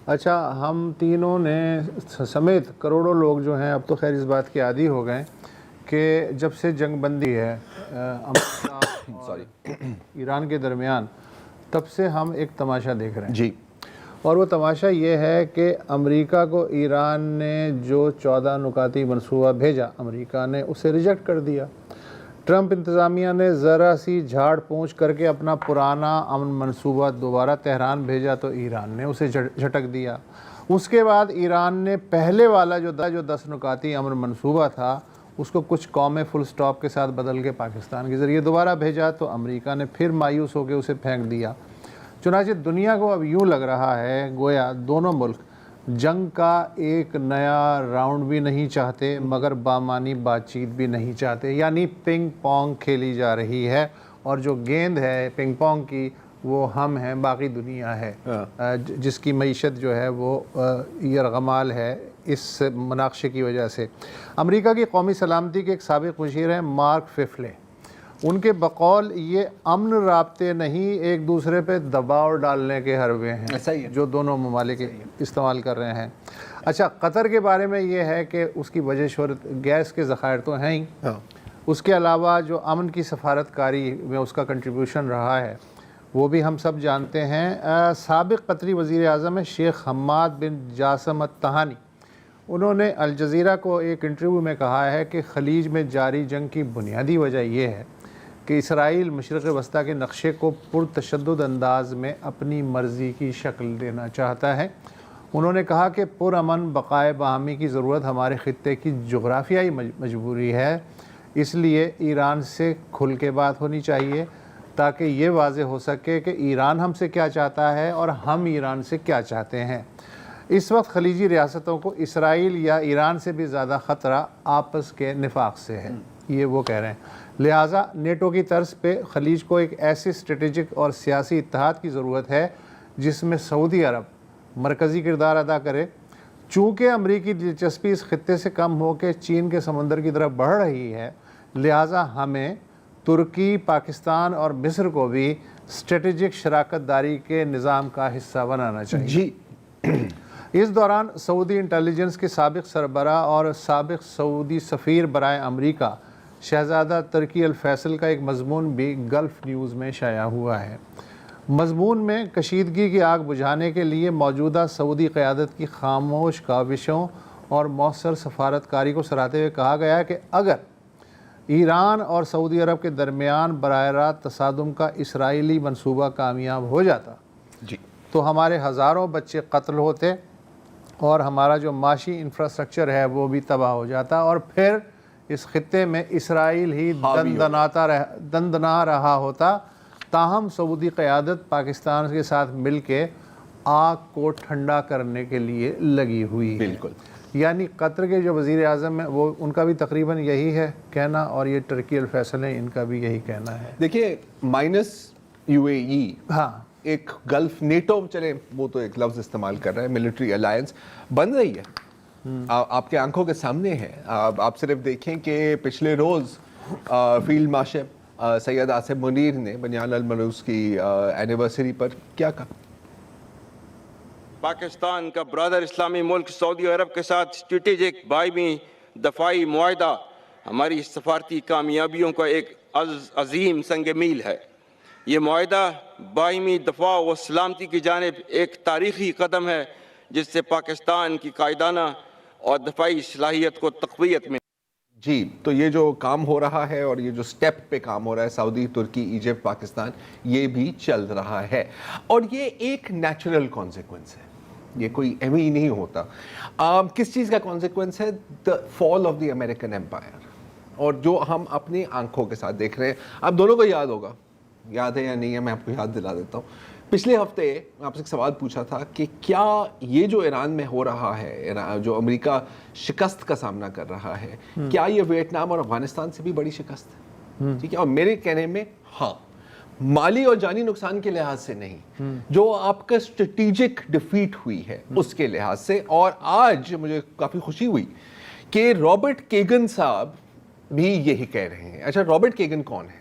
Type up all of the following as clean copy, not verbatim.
اچھا، ہم تینوں نے سمیت کروڑوں لوگ جو ہیں اب تو خیر اس بات کے عادی ہو گئے کہ جب سے جنگ بندی ہے امریکہ اور ایران کے درمیان، تب سے ہم ایک تماشا دیکھ رہے ہیں جی، اور وہ تماشا یہ ہے کہ امریکہ کو ایران نے جو 14 نکاتی منصوبہ بھیجا، امریکہ نے اسے ریجیکٹ کر دیا۔ ٹرمپ انتظامیہ نے ذرا سی جھاڑ پونچھ کر کے اپنا پرانا امن منصوبہ دوبارہ تہران بھیجا تو ایران نے اسے جھٹک دیا۔ اس کے بعد ایران نے پہلے والا جو 10 نکاتی امن منصوبہ تھا اس کو کچھ قومیں فل سٹاپ کے ساتھ بدل کے پاکستان کے ذریعے دوبارہ بھیجا تو امریکہ نے پھر مایوس ہو کے اسے پھینک دیا۔ چنانچہ دنیا کو اب یوں لگ رہا ہے گویا دونوں ملک جنگ کا ایک نیا راؤنڈ بھی نہیں چاہتے مگر بامانی بات چیت بھی نہیں چاہتے، یعنی پنگ پونگ کھیلی جا رہی ہے اور جو گیند ہے پنگ پونگ کی وہ ہم ہیں، باقی دنیا ہے جس کی معیشت جو ہے وہ یرغمال ہے اس مناقشے کی وجہ سے۔ امریکہ کی قومی سلامتی کے ایک سابق مشیر ہیں مارک ففلے، ان کے بقول یہ امن رابطے نہیں ایک دوسرے پہ دباؤ ڈالنے کے حربے ہیں جو دونوں ممالک استعمال کر رہے ہیں۔ اچھا، قطر کے بارے میں یہ ہے کہ اس کی وجہ شہرت گیس کے ذخائر تو ہیں ہی، اس کے علاوہ جو امن کی سفارت کاری میں اس کا کنٹریبیوشن رہا ہے وہ بھی ہم سب جانتے ہیں۔ سابق قطری وزیر اعظم ہے شیخ حماد بن جاسم التہانی، انہوں نے الجزیرہ کو ایک انٹرویو میں کہا ہے کہ خلیج میں جاری جنگ کی بنیادی وجہ یہ ہے کہ اسرائیل مشرق وسطیٰ کے نقشے کو پرتشدد انداز میں اپنی مرضی کی شکل دینا چاہتا ہے۔ انہوں نے کہا کہ پرامن بقائے باہمی کی ضرورت ہمارے خطے کی جغرافیائی مجبوری ہے، اس لیے ایران سے کھل کے بات ہونی چاہیے تاکہ یہ واضح ہو سکے کہ ایران ہم سے کیا چاہتا ہے اور ہم ایران سے کیا چاہتے ہیں۔ اس وقت خلیجی ریاستوں کو اسرائیل یا ایران سے بھی زیادہ خطرہ آپس کے نفاق سے ہے، یہ وہ کہہ رہے ہیں۔ لہٰذا نیٹو کی طرز پہ خلیج کو ایک ایسی اسٹریٹجک اور سیاسی اتحاد کی ضرورت ہے جس میں سعودی عرب مرکزی کردار ادا کرے۔ چونکہ امریکی دلچسپی اس خطے سے کم ہو کے چین کے سمندر کی طرف بڑھ رہی ہے، لہٰذا ہمیں ترکی، پاکستان اور مصر کو بھی اسٹریٹجک شراکت داری کے نظام کا حصہ بنانا چاہیے۔ جی، اس دوران سعودی انٹیلیجنس کے سابق سربراہ اور سابق سعودی سفیر برائے امریکہ شہزادہ ترکی الفیصل کا ایک مضمون بھی گلف نیوز میں شائع ہوا ہے۔ مضمون میں کشیدگی کی آگ بجھانے کے لیے موجودہ سعودی قیادت کی خاموش کاوشوں اور مؤثر سفارت کاری کو سراہتے ہوئے کہا گیا ہے کہ اگر ایران اور سعودی عرب کے درمیان براہ راست تصادم کا اسرائیلی منصوبہ کامیاب ہو جاتا تو ہمارے ہزاروں بچے قتل ہوتے اور ہمارا جو معاشی انفراسٹرکچر ہے وہ بھی تباہ ہو جاتا اور پھر اس خطے میں اسرائیل ہی دندنا رہا ہوتا۔ تاہم سعودی قیادت پاکستان کے ساتھ مل کے آگ کو ٹھنڈا کرنے کے لیے لگی ہوئی ہے۔ بالکل، یعنی قطر کے جو وزیر اعظم ہیں وہ ان کا بھی تقریباً یہی ہے کہنا اور یہ ترکی الفیصل ہیں ان کا بھی یہی کہنا ہے۔ دیکھیے مائنس یو اے ای، ہاں، ایک گلف نیٹو چلے وہ تو ایک لفظ استعمال کر رہے ہیں، ملٹری الائنس بن رہی ہے، آپ کے آنکھوں کے سامنے ہے۔ آپ صرف دیکھیں کہ پچھلے روز فیلڈ مارشل سید آصف منیر نے بنیان الملوث کی اینیورسری پر کیا کہا؟ پاکستان کا برادر اسلامی ملک سعودی عرب کے ساتھ اسٹریٹجک باہمی دفاعی معاہدہ ہماری سفارتی کامیابیوں کا ایک عظیم سنگ میل ہے۔ یہ معاہدہ باہمی دفاع و سلامتی کی جانب ایک تاریخی قدم ہے جس سے پاکستان کی قائدانہ اور دفاعی صلاحیت کو تقویت میں جی، تو یہ جو کام ہو رہا ہے اور یہ جو سٹیپ پہ کام ہو رہا ہے سعودی، ترکی، ایجپٹ، پاکستان، یہ بھی چل رہا ہے اور یہ ایک نیچرل کانسیکوینس ہے، یہ کوئی ایم ہی نہیں ہوتا۔ کس چیز کا کانسیکوینس ہے؟ دا فال آف دی امریکن ایمپائر، اور جو ہم اپنی آنکھوں کے ساتھ دیکھ رہے ہیں۔ آپ دونوں کو یاد ہوگا، یاد ہے یا نہیں ہے میں آپ کو یاد دلا دیتا ہوں۔ پچھلے ہفتے آپ سے ایک سوال پوچھا تھا کہ کیا یہ جو ایران میں ہو رہا ہے، جو امریکہ شکست کا سامنا کر رہا ہے، کیا یہ ویتنام اور افغانستان سے بھی بڑی شکست ہے؟ ٹھیک ہے، اور میرے کہنے میں ہاں، مالی اور جانی نقصان کے لحاظ سے نہیں، جو آپ کا اسٹریٹجک ڈیفیٹ ہوئی ہے اس کے لحاظ سے۔ اور آج مجھے کافی خوشی ہوئی کہ رابرٹ کیگن صاحب بھی یہی کہہ رہے ہیں۔ اچھا، رابرٹ کیگن کون ہے؟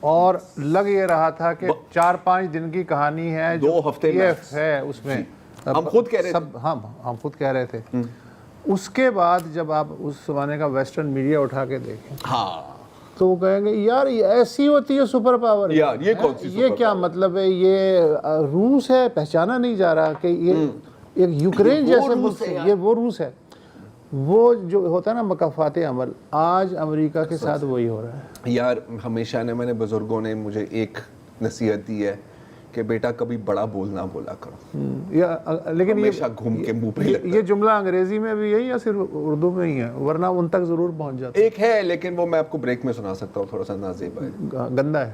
اور لگ یہ رہا تھا کہ 4-5 دن کی کہانی ہے, 2 ہفتے میں ہے اس میں, ہم خود کہہ رہے تھے, ہم خود کہہ رہے تھے. اس کے بعد جب آپ اس زمانے کا ویسٹرن میڈیا اٹھا کے دیکھیں تو وہ کہیں گے یار یہ ایسی ہوتی ہے سپر پاور, یار یہ کون سی یہ کیا مطلب ہے, یہ روس ہے, پہچانا نہیں جا رہا کہ یہ ایک یوکرین جیسے ملک ہے, یہ وہ روس ہے. وہ جو ہوتا ہے نا مکافات عمل, آج امریکہ کے ساتھ وہی ہو رہا ہے. یار ہمیشہ نے میں نے بزرگوں نے مجھے ایک نصیحت دی ہے کہ بیٹا کبھی بڑا بولنا بولا کرو, لیکن ہمیشہ گھوم کے منہ پہ یہ جملہ انگریزی میں بھی ہے یا صرف اردو میں ہی ہے, ورنہ ان تک ضرور پہنچ جاتا ایک ہے, لیکن وہ میں آپ کو بریک میں سنا سکتا ہوں, تھوڑا سا نازیب ہے, گندا ہے.